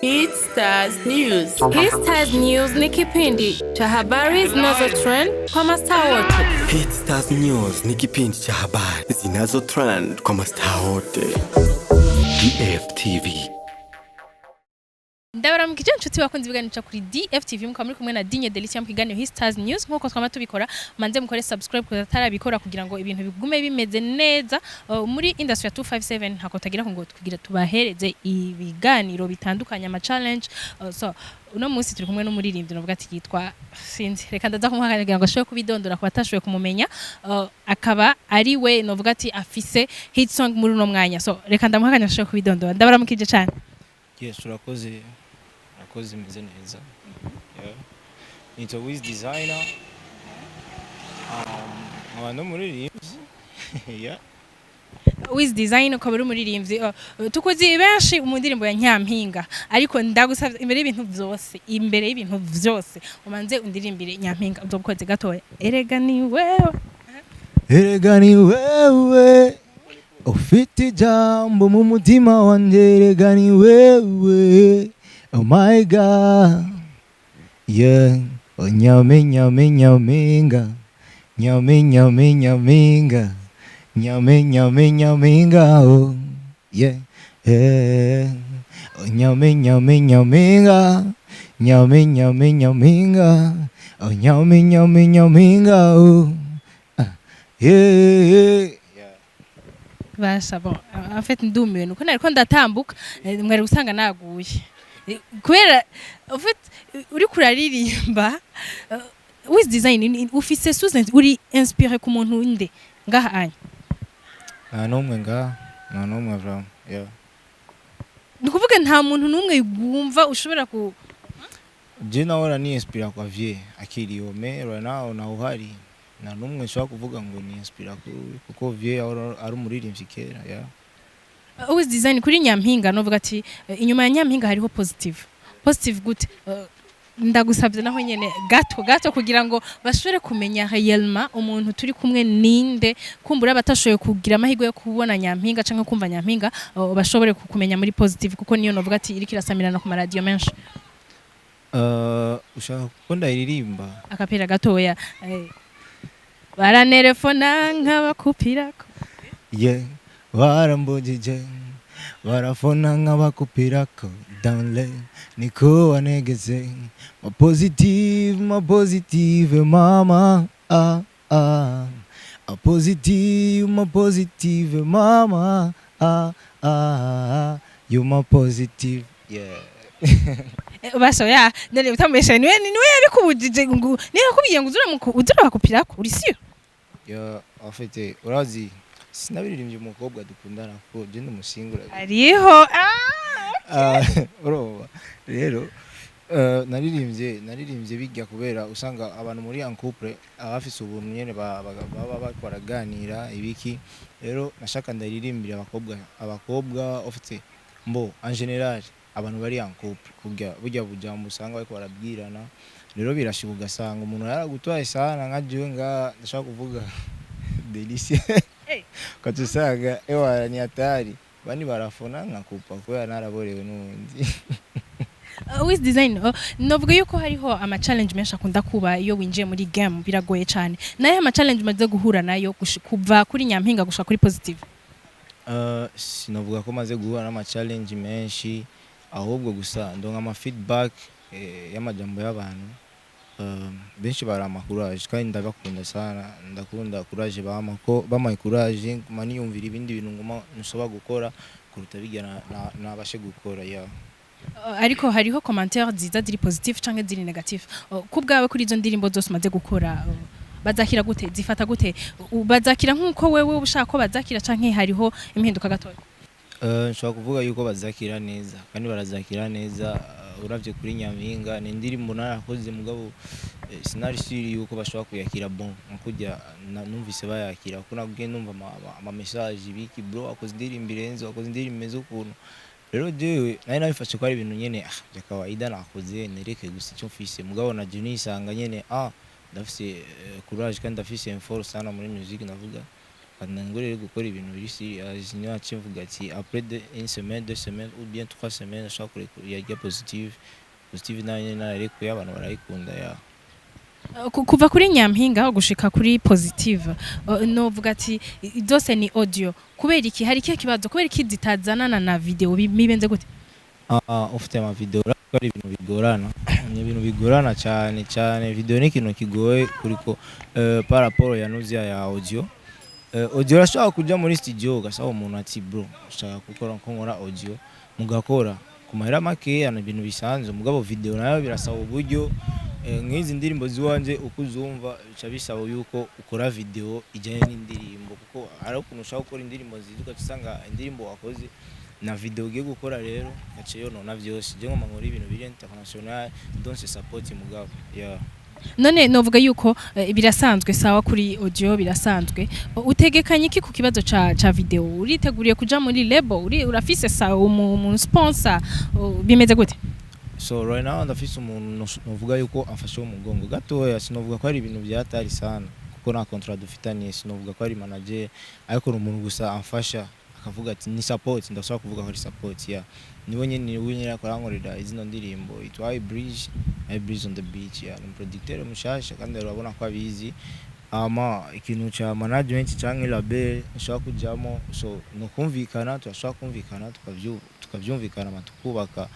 WIZ News. WIZ News ni kipindi cha habari zinazotrend kwa mastaa wote. WIZ News ni kipindi cha habari zinazotrend kwa mastaa wote. DFTV. Ndabaramukije inshuti bakunze ibiganiro kuri DFTV muko muri kumwe na Dinye Delicia mu kiganiro WIZ News nkuko twama tubikora manze mukore subscribe kuzatarabikora kugira ngo ibintu bigume bimeze neza muri industry ya 257 hako tagira ngo tugira tubahereze ibiganiro bitandukanye ama challenge so uno munsi turi kumwe n'umuririmbyi novuga ati yitwa sinzi reka ndaza kumuhagarira ngo ashobore kubidondora ku batashoboye kumumenya akaba ari we novuga ati afise hit song muri uno mwanya so reka ndamuhagarira ashobore kubidondora ndabaramukije cyane. Yes, urakoze imeze neza. It's a WIZ designer. Abantu muri yeah. WIZ designer ukaba uri umuririmbyi tukuzi benshi umundirimbo ya Nyampinga ariko ndagusavye imbere y'ibintu byose umanze undirimbire Nyampinga uzobukoze gatoya erega ni wewe ufite jambo mu mutima wanje erega ni wewe. Oh my God, yeah. Oh nyaminga, oh yeah, yeah. Oh nyaminga, oh nyaminga, oh yeah. Basha bon en fait ndumiwe nuko nariko ndatambuka mwari gusanga naguye kubera en fait uri kuraririmba WIZ design ufise suze uri inspiré ku muntu inde ngaha anya nta numwe vraiment yeah. Nukuvuga nta muntu numwe yumva ushobora ku je nawe ni inspira kwa vie akiriyo me right now na uhari na numwe nshaka kuvuga ngo ni inspira kuko vie ari umuririmbyi kera yeah. WIZ design kuri Nyampinga novuga ati inyuma ya Nyampinga hariho positive gute ndagusabye naho nyene gato kugira ngo bashobore kumenya réellement umuntu turi kumwe ninde kumbura batashoboye kugira amahirwe yo kubona Nyampinga canke kumva Nyampinga bashobore kumenya muri positive kuko niyo novuga ati iri kirasamirana ku radio menshi. Ushaka ko ndaririmba akapera gatoya baranerefona nk'abakupirako yeah barambujije barafona nk'abakupirako danle niko wanegeze ma positive mama a positive mama you my positive yeah. Basho ya ndele utamesha niwe yabikubujije ngo niyo kubiye ngo uzura bakupirako uri sio ya afite urazi sinabiririmbye umukobwa dukundana ko je ndamushingura ariho urumva rero naririmbye bijya kubera usanga abantu muri en couple abafise ubuntu nyene baba bakora ibiki rero nashaka ndaririmbira abakobwa ufite mbo en general abantu bari en couple burya buja musanga bariko barabwirana rero birashika ugasanga umuntu yaragutwaye sana nka jiwe ndashaka kuvuga Delicia katusanga ewa ni hatari bani barafona nkakupa kubera naraborewe n'undi. WIZ design novuga yuko hariho ama challenge menshi akunda kuba iyo winjiye muri game biragoye cyane naye ama challenge maze guhura nayo kuva kuri Nyampinga gushaka kuri positive. Sinovuga ko maze guhura n'ama challenge menshi ahubwo gusa ndonga ama feedback y'amajambo y'abantu benshi barama courage kandi ndabakunda sana ndakunda courage bamaye courage maniyumvira ibindi bintu ngoma nsoba gukora kuruta bijya nabashe gukora ya ariko hariho commentaire ziza ziri positive canke ziri negative kubgawe kuri izo ndirimbo zose maze gukora bazakira gute zifata gute bazakira nkuko wewe ushaka ko bazakira canke hariho impinduka gatoya. Nshobora kuvuga yuko bazakira neza kandi barazakira neza uravye kuri Nyampinga ni ndirimbo narakoze mugabo sinari yuko bashobora kuyakira bon nkujya numvise bayakira kuko naguye numva ama message biki bro akoze indirimbo irenze akoze indirimbo meze ukuntu rero jewe nari nabifashe ko ari ibintu nyene bya kawaida nakoze nereke gusa icyo mfise mugabo na Juni isanga nyene ndafise courage kandi ndafise effort sana muri music ndavuga kandangore gukora ibintu biri serious niyo acivuga ati après une semaine 2 semaines ou bien 3 semaines ashaka kurya positive nayo narekuye abantu barayikunda ya kuva kuri nyampinga gushika kuri positive novuga ati zose ni audio kubera iki hari ikihe kibazo kubera iki zitazanana na video mibenze gute ufite ama video ari ibintu bigorana ni ibintu bigorana cyane video ni ikintu kigoye kuriko par rapport ya nuzia ya audio urashaka kujya muri studio ugasaba umuntu ati bro ushaka gukora nkora audio mugakora ku mahera make ana ibintu bisanzwe mugabo video nayo birasaba uburyo nk'izi ndirimbo ziwanje ukuzumva bica bisaba yuko ukora video ijyanye n'indirimbo kuko ari ukuntu ushaka gukora indirimbo nziza ugasanga indirimbo wakoze na video ugiye gukora rero gaciyo nona byose je ngoma nkora ibintu biri international donc c'est support mugabo yeah. None novuga yuko birasanzwe sawa kuri audio birasanzwe utegekanye iki ku kibazo ca video uriteguriye kuja muri label urafise sawa umu sponsor bimeze gute so right now ndafise umuntu novuga yuko amfashe umugongo gatoya sinovuga ko ari ibintu byatari sana kuko na contract dufitanye sinovuga ko ari manager ariko umuntu gusa amfasha akavuga ati ni support ndashaka kuvuga ko ari support ya niwe nyine akorankorera izino ndirimbo itwa bridge on the beach ya ni producteur mushasha kandi urabona ko abizi ikintu cha management cyangwa label nshaka kujamo so no kumvikana turashaka kumvikana tukavyumvikana matukubaka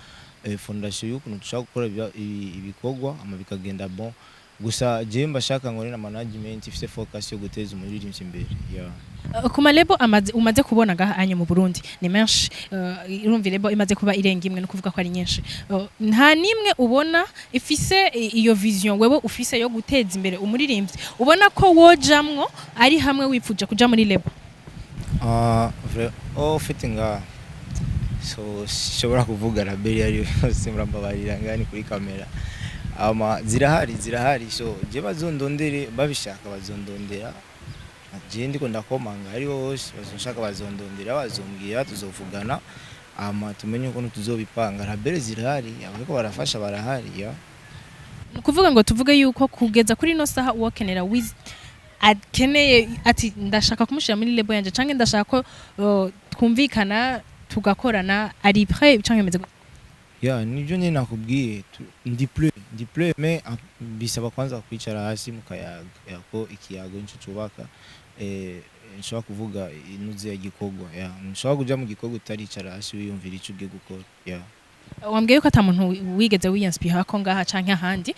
fondation y'ukuntu dushaka gukora ibikorwa bikagenda bon gusa je mbashaka ngore na management ifite focus yo guteza umuririmbyi imbere yeah. Kuma lebo umaze kubona gaha anye mu Burundi ni menshi irumva lebo imaze kuba irenga imwe no kuvuga ko ari nyinshi nta nimwe ubona ifise iyo vision wewe ufise yo guteza imbere umuririmbyi ubona ko wojamwo ari hamwe wipfuje kuja muri lebo fittinga so shobora kuvuga label yari simrambabarira ngani kuri kamera zirahari so je bazondondere babishaka bazondondera je ndiko ndakomanga ari hose bazoshaka bazondondera bazombwira tuzovugana tumenye uko tuzobipanga label zirahari abiko barafasha barahari ya kuvuga ngo tuvuge yuko kugeza kuri no saha uwokenera WIZ akeneye ati ndashaka kumushira muri label yanje canke ndashaka ko twumvikana tugakorana ari prêt canke meze ya nivyo nyine nakubwiye ndi plus mais bisaba kwanza kwicara hasi mukayaga yako ikiyago nico cubaka nshaka kuvuga inuze ya gikogwa ya nshaka kuja mu gikogwa utaricara hasi wiyumvira ico ugiye gukora ya wambwiye ko atamuntu wigeze wiyanspira ko ngaha canke ahandi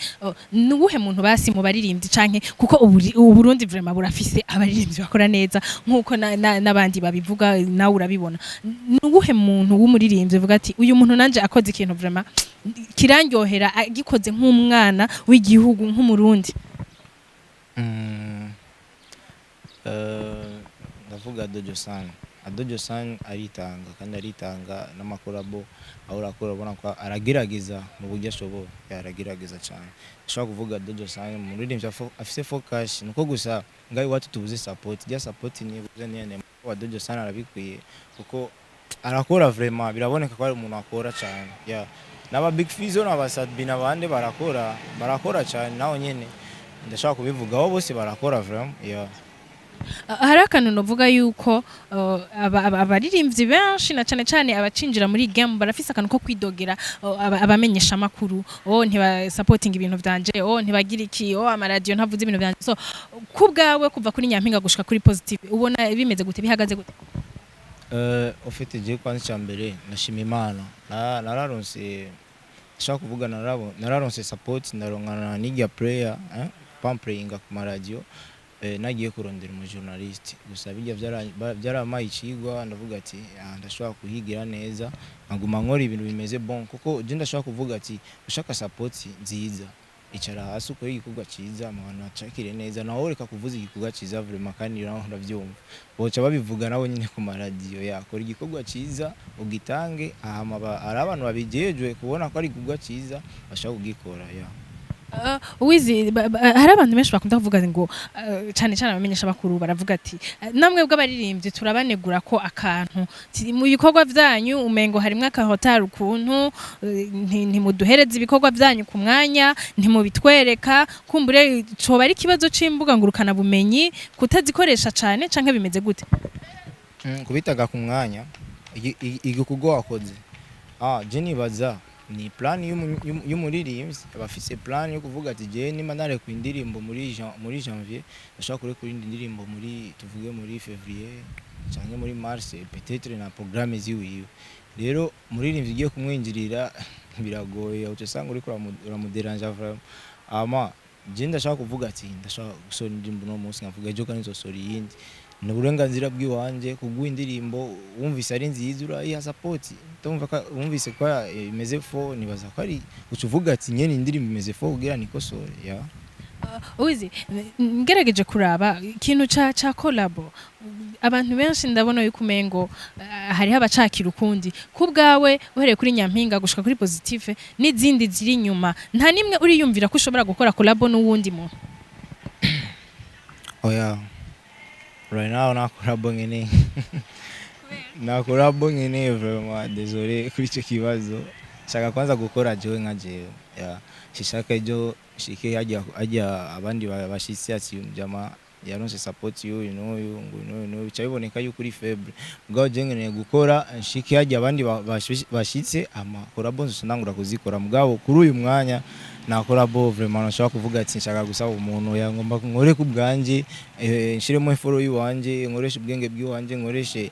nubuhe muntu basi mu baririmbyi canke kuko uburundi vraiment burafise abaririmbyi bakora neza nkuko nabandi babivuga nawe urabibona nubuhe muntu w'umuririmbyi uvuga ati uyu muntu nanje akoze ikintu vraiment kirangyohera agikoze nk'umwana w'igihugu nk'umurundi ndavuga Dojo San aritanga kandi aritanga n'amakorabo aho urakora ubona ko aragerageza mu buryo ashoboye yaragerageza cyane ashaka kuvuga Dojo San mu rurimi afise focus nuko gusa ngayi watu tubuze support ya support ni buze nyene wa Dojo San arabikwiye kuko arakora vraiment biraboneka ko ari umuntu akora cyane ya naba Big Fizzo n'abasad bina bande barakora cyane naho nyene ndashaka kubivuga abo bose barakora vraiment ya hari akantu novuga yuko abaririmbyi benshi na cyane abacinjira muri game barafise akantu ko kwidogera abamenyesha makuru ntiba supporting ibintu byanje ntibagira iki amaradio ntavuze ibintu byanje so kubgawe kuva kuri nyampinga gushika kuri positive ubona bimeze gute bihagaze gute ufite je kwanza cyambere nashima Imana nararonse shaka kuvuga nararonse support narongana n'igia player playing ku maradio nagiye kurondera umu journalist gusa bijya byaramaye ikigwa ndavuga ati ndashaka kuhigira neza nguma nkora ibintu bimeze bon kuko je ndashaka kuvuga ati ushaka support nziza icara hasi uko igikorwa ciza abantu acakire neza naho reka kuvuza igikorwa ciza vraiment kandi ndavyumva boca babivuga nabo nyine ku maradio yakora igikorwa ciza ugitange ari abantu babijejwe kubona ko ari igikorwa ciza bashaka kugikora ya Wizi hari abantu benshi bakunda kuvuga ngo cyane cyane abamenyesha bakuru baravuga ati namwe bw'abaririmbyi turabanegura ko akantu mu bikorwa byanyu umengo harimo akahotari ukuntu ntimuduhereza ibikorwa byanyu ku mwanya ntimubitwereka kumbure coba ari ikibazo c'imbuga ngurukana bumenyi kutazikoresha cyane canke bimeze gute kubitaga ku mwanya igikugo wakoze je nibaza ni plan y'umuririmbyi abafise plan yo kuvuga ati je nima nare ku indirimbo muri janvier ndashaka kure kuri indirimbo muri tuvuge muri février cyangwa muri mars peut-être na programme ziwiwe rero umuririmbyi ugiye kumwinjirira biragoye ucasanga uri uramuderanja vraiment ama je ndashaka kuvuga ati ndashaka gusora indirimbo no munsi nkavuga ejo kandi nzosora iyindi ni uburenganzira bw'iwanje kuguha indirimbo wumvise ari nziza urayiha support ndumva ko wumvise ko imeze fo nibaza ko ari ucuvuga ati nyene indirimbo imeze fo kugira nikosore ya Wizi ngerageje kuraba ikintu ca collabo abantu benshi ndabona yuko umengo hariho abacakira ukundi kubgawe uhereye kuri nyampinga gushika kuri positive n'izindi ziri inyuma nta nimwe uri yumvira ko ushobora gukora collabo n'uwundi mu oya right now nakorabo ngene nakorabo ngene vraiment désolé kuri cyo kibazo shaka kwanza gukora jewe nka jewe ya shishaka ejo shike hajya abandi bashitsi ati jama yaronse support you know cyaboneka yuko uri faible mugabo je ngene gukora shike hajya abandi bashitse ama korabo nzonangura kuzikora mugabo kuri uyu mwanya nakora bo vraiment nashaka kuvuga ati nshaka gusaba umuntu yangomba nkore ku bwanje nshiremo effort yiwanje nkoreshe ubwenge bwiwanje nkoreshe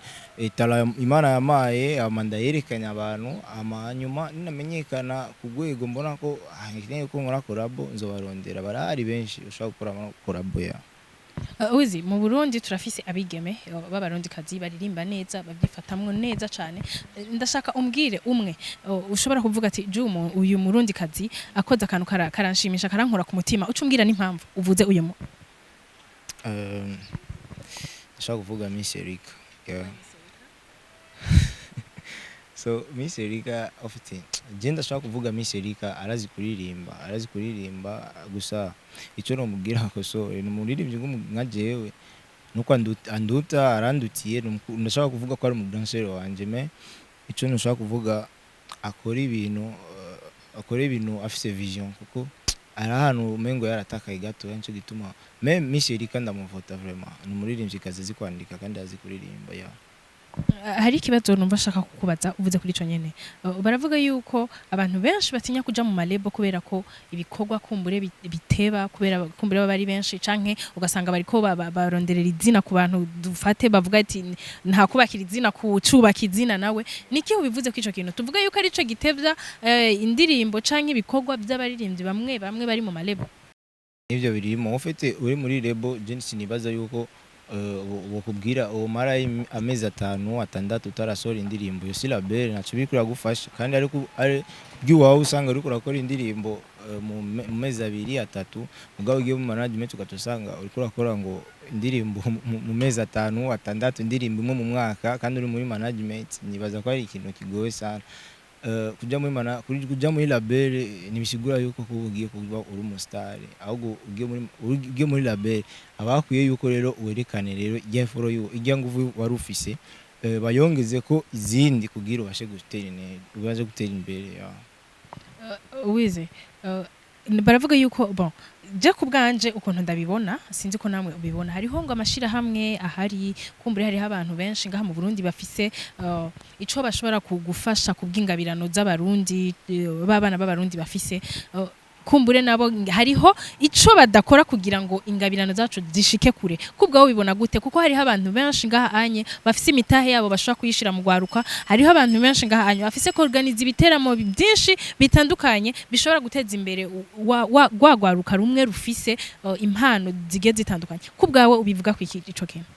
tala imana yamaye amanda yerekanya abantu amanyuma ninamenyekana ku rwego mbona ko nkeneye ko nkora korabo nzobarondera barahari benshi ushaka gukora korabo ya Wizi mu Burundi turafise abigeme b'abarundi kazi baririmba neza babyifatamwe neza cyane ndashaka umbwire umwe ushobora kuvuga ati Jumo uyu murundi kazi akoze akantu karanshimisha karankora ku mutima ucumbwira n'impamvu uvuze uyu mu ndashaka kuvuga Miss Erika yeah. So Miss Erika ofite je ndashaka kuvuga Miss Erika arazi kuririmba gusa icyo no mubwira ko so ni umuririmbyi nka jewe nuko anduta arandutiye ndashaka kuvuga ko ari mu dancer wanje me icyo nashaka kuvuga akora ibintu afise vision kuko ari ahantu umengo yaratakaye gato yanco gituma me Miss Erika ndamuvota vraiment ni umuririmbyi kazi azi kwandika kandi azi kuririmba ya hari ikibazo numva shaka kukubaza uvuze kuri ico nyene baravuga yuko abantu benshi batinya kuja mu malebo kubera ko ibikorwa kumbure biteba kubera kumbure bari benshi canke ugasanga bariko baronderera izina ku bantu dufate bavuga ati nta kubakira izina ku cubaka izina nawe niki ubivuze ko ico kintu tuvuga yuko ari ico gitevya indirimbo canke ibikorwa by'abaririmbyi bamwe bari mu malebo ivyo birimo ufite uri muri lebo je sinibaza yuko bakubwira umara amezi 5-6 utarasora indirimbo yo silabere naco bikura gufasha kandi ariko ari bwiwawe usanga uri kurakora indirimbo mu mezi 2-3 mugabo ugiye mu management ugatosanga uri kurakora ngo indirimbo mu mezi 5-6 indirimbo imwe mu mwaka kandi uri muri management nibaza ko ari ikintu kigoye sana kuja muri label nibishigura yuko kubugiye kuba uri umustar ahubwo ugiye muri label abakwiye yuko rero werekane rero igeforo ijya nguvu wari ufise bayongeze ko izindi kugira ubashe gutera imbere ya Wize baravuga yuko bon je kubganje ukuntu ndabibona sinzi ko namwe ubibona hariho ngo amashira hamwe ahari kumbure hari abantu benshi ngaha mu Burundi bafise ico bashobora kugufasha kubwingabirano z'abarundi babana b'abarundi bafise kumbure nabo hariho ico badakora kugira ngo ingabirano zacu zishike kure kubgaho bibona gute kuko hariho abantu benshi ngaha anye bafise imitahe yabo bashaka kuyishira mu gwaruka hariho abantu benshi ngaha anye bafise ko organize ibiteramo byinshi bitandukanye bishobora guteza imbere gwagwaruka rumwe rufise impano zige zitandukanye kubgawe ubivuga ku ico kintu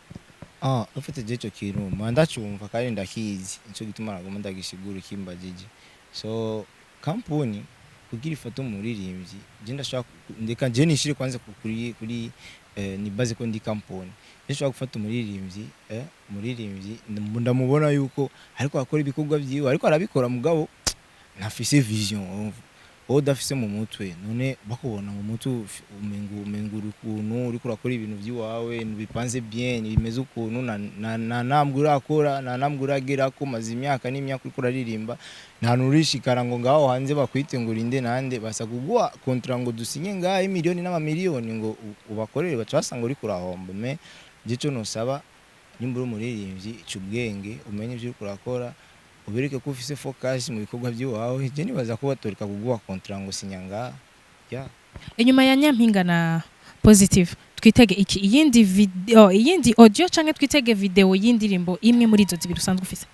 ufite je ico kintu mandacumva kandi ndakizi ico gituma nagomba ndagishigura kimbajije so kampuni kugira ifoto umuririmbyi je ndashaka ndeka je nishire kwanza kuri ni base ko ndi kampuni ndashaka gufata umuririmbyi ndamubona yuko ariko akora ibikorwa byiwe ariko arabikora mugabo ntafise vision wowe udafise mu mutwe none bakubona mu mutwe umenga ukuntu uri kurakora ibintu by'iwawe bipanze bien bimeze ukuntu na nambwe urakora na nambwe uragera ko maze imyaka n'imyaka uri kuraririmba nta nurishikara ngo ngaho hanze bakwite ngo urinde nande basa kugwa kontra ngo dusinye ngaho miliyoni n'amamiliyoni ngo ubakorere bacasanga uri kurahomba me gico nosaba nimbura umuririmbyi cy'ubwenge umenye ibyo uri kurakora ubereke ko ufise focus mu bikorwa by'iwawe je nibaza ko batoreka kugwa kontra ngo sinyanga ya inyuma ya Nyampinga na Positive twitege iki iyindi video iyindi audio canke twitege video y'indirimbo imwe muri izo zibiri usanzwe ufise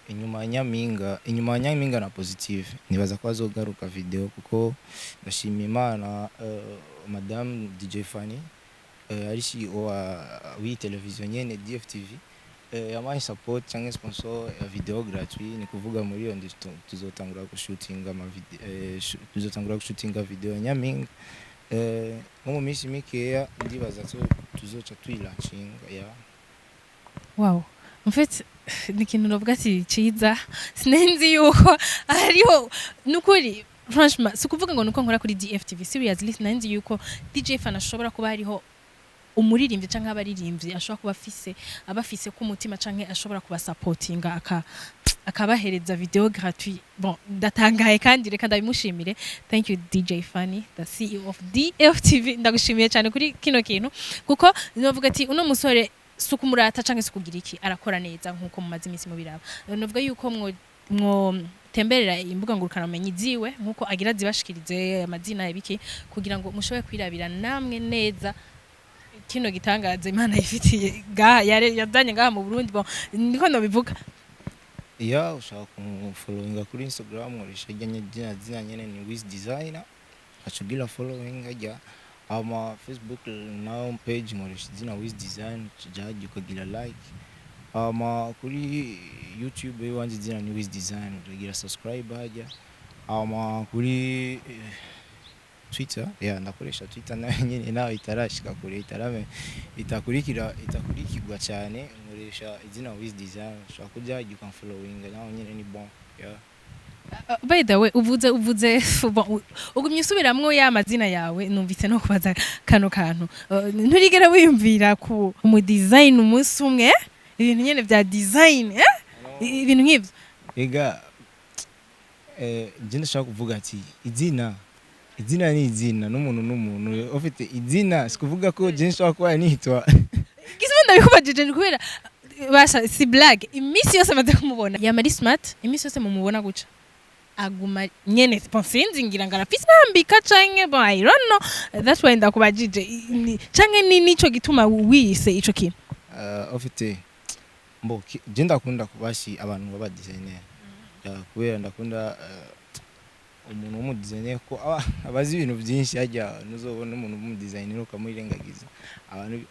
inyuma ya Nyampinga na Positive nibaza ko azogaruka video kuko ndashimira Imana Madame DJ FANNY ari CEO wa television nyene DFTV yamaye support cyangwa sponsor ya video gratuit ni kuvuga muri iyo tuzotangura gushootinga video ya Nyampinga nko mu minsi mikeya ndibaza tuzoca tuyilanchinga ya wow en fait ni ikintu novuga ati ciza sinenzi yuko ariho nukuri franchement sikuvuga ngo nuko nkora kuri DFTV seriously sinenzi yuko DJ FANNY ashobora kuba hariho umuririmbyi canke abaririmbyi ashobora kuba abafise ku mutima canke ashobora kuba supportinga akabahereza video gratuit bon ndatangaye kandi reka ndabimushimire thank you DJ FANNY the CEO of DFTV ndagushimiye cyane kuri kino kintu kuko novuga ati uno musore sukumurata canke sukugira iki arakora neza nkuko mu mazimisi mu biraba novuga yuko mwo temberera imbuga ngurukana menyi ziwe nkuko agira zibashikirize amazina yabiki kugira ngo mushobe kwirabira namwe neza kino gitangaza Imana yifitiye yazanye ngaha mu Burundi bon niko no bivuga ya ushaka following kuri Instagram nkoresha jya nyene ni WIZ DESIGNER achugira following ajya ama Facebook now page nkoresha izina WIZ DESIGNER jaji ukagira like ama kuri YouTube wanje izina ni WIZ DESIGNER ukagira subscribe ajya ama kuri Twitter ndakoresha Twitter nayo nyine nawe itarashika kure itakurikirwa cyane nkoresha izina WIZ DESIGNER ushaka kujya you can following nawe nyine ni bon by the way uvuze ugumye usubiramwo ya mazina yawe numvise no kubaza kano kantu nturigera wiyumvira ku mu design umunsi umwe ibintu nyene bya design ibintu nk'ibyo ega je ndashaka kuvuga ati izina ni izina n'umuntu ufite izina sikuvuga ko je nshaka kuba nitwa Gisimo ndabikubajije kubera basha si blague imisi yose amaze kumubona yamari smart imisi yose mumubona guca aguma nyene sponsinzi ngira ngarafise ambika canke bon I don't know that's why ndakubajije canke nico gituma wise ico kintu ufite mbo je ndakunda kubashi abantu baba designer kubera ndakunda umuntu mu designer ko abazi ibintu byinshi ajya nuzobona umuntu mu designer ukamuyirengagiza abantu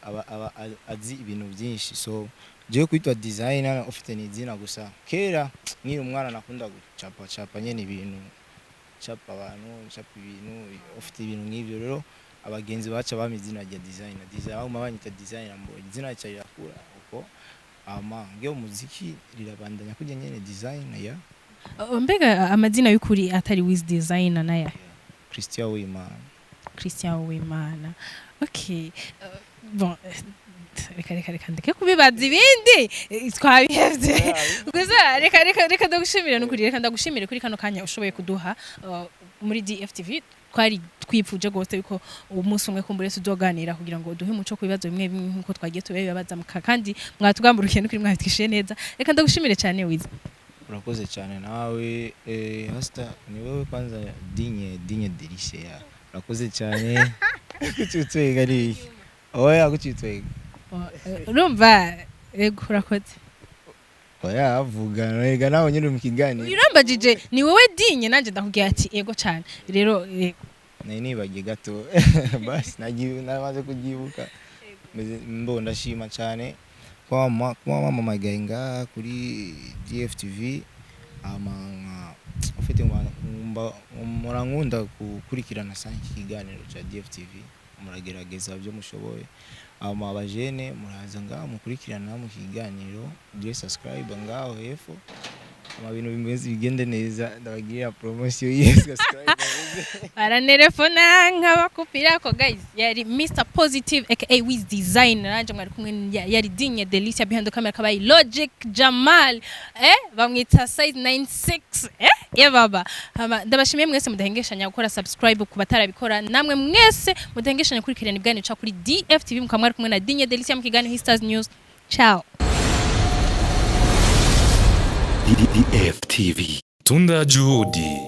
azi ibintu byinshi so je kwitwa designer ufite n'izina gusa kera nkiri umwana nakunda gucapa nyene ibintu capa abantu capa ibintu ufite ibintu nk'ibyo rero abagenzi baca bamizina rya designer aho mabanyita designer mbo izina cyakura uko nge umuziki rirabandanya kujya nyene designer ya mbega amazina y'ukuri atari WIZ DESIGNER naya Christian Wimana okay bon reka ndeke kubibaza ibindi twabihevye gusa reka ndagushimira n'ukuri reka ndagushimire kuri kano kanya ushoboye kuduha muri DFTV twari twipfuje gose yuko umunsi umwe kumbure tuzoganira kugira ngo duhe umuco ku bibazo bimwe nkuko twagiye tubibaza kandi mwatugamburukiye n'ukuri mwatwishiye neza reka ndagushimire cyane WIZ urakoze cyane nawe hasta ni wewe kwanza dinye delicious urakoze cyane kucitwega ari oya kucitwega urumva ego urakoze oya avuga rega nawe nyine mu kiganiro urambajije ni wowe dinye nanje ndakubwiye ati ego cyane rero nibagiye gato basi namaze kugibuka mbo ndashima cyane kwa mama magainga kuri DFTV ufite murankunda gukurikirana sana ikiganiro cya DFTV muragerageza byo mushoboye abajene muraza ngaho mukurikirana mu kiganiro subscribe ngaho hepfo ibintu bimeze bigende neza ndabagirira promotion subscribe baranelefona nk'abakupira ko guys yari Mr Positive aka WIZ Designer nanje mwari kumwe yari Dinye Delicia behind the camera kabaye Logic Jamal bamwita size 96 baba ndabashimiye mwese mudahengeshanya gukora subscribe ku batarabikora namwe mwese mudahengeshanya kuri kirani bwani cha kuri DFTV mukamwari kumwe na Dinye Delicia mukigani Histers News. Ciao. DFTV. Tunda juhudi.